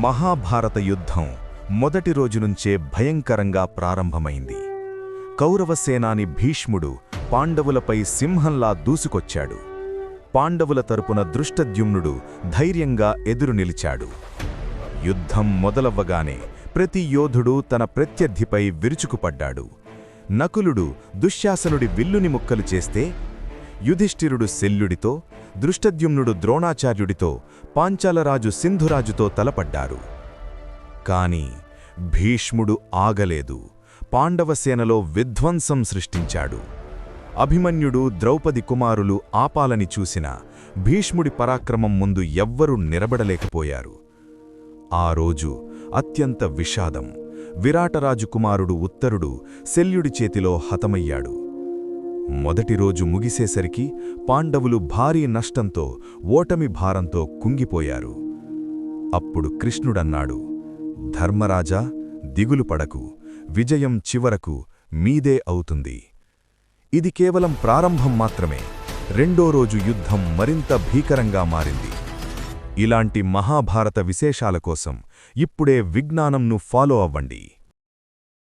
మహాభారత యుద్ధం మొదటి రోజు నుంచే భయంకరంగా ప్రారంభమైంది. కౌరవసేనాని భీష్ముడు పాండవులపై సింహంలా దూసుకొచ్చాడు. పాండవుల తరపున దృష్టద్యుమ్నుడు ధైర్యంగా ఎదురు నిలిచాడు. యుద్ధం మొదలవ్వగానే ప్రతి యోధుడు తన ప్రత్యర్థిపై విరుచుకుపడ్డాడు. నకులుడు దుశ్శాసనుడి విల్లుని ముక్కలు చేస్తే, యుధిష్ఠిరుడు శల్యుడితో, దృష్టద్యుమ్నుడు ద్రోణాచార్యుడితో, పాంచాలరాజు సింధురాజుతో తలపడ్డారు. కాని భీష్ముడు ఆగలేదు. పాండవసేనలో విధ్వంసం సృష్టించాడు. అభిమన్యుడు, ద్రౌపది కుమారులు ఆపాలని చూసిన భీష్ముడి పరాక్రమం ముందు ఎవ్వరూ నిలబడలేకపోయారు. ఆ రోజు అత్యంత విషాదం. విరాటరాజు కుమారుడు ఉత్తరుడు శల్యుడి చేతిలో హతమయ్యాడు. మొదటి రోజు ముగిసేసరికి పాండవులు భారీ నష్టంతో, ఓటమి భారంతో కుంగిపోయారు. అప్పుడు కృష్ణుడన్నాడు, ధర్మరాజా, దిగులు పడకు, విజయం చివరకు మీదే అవుతుంది. ఇది కేవలం ప్రారంభం మాత్రమే. రెండో రోజు యుద్ధం మరింత భీకరంగా మారింది. ఇలాంటి మహాభారత విశేషాల కోసం ఇప్పుడే విజ్ఞానంను ఫాలో అవ్వండి.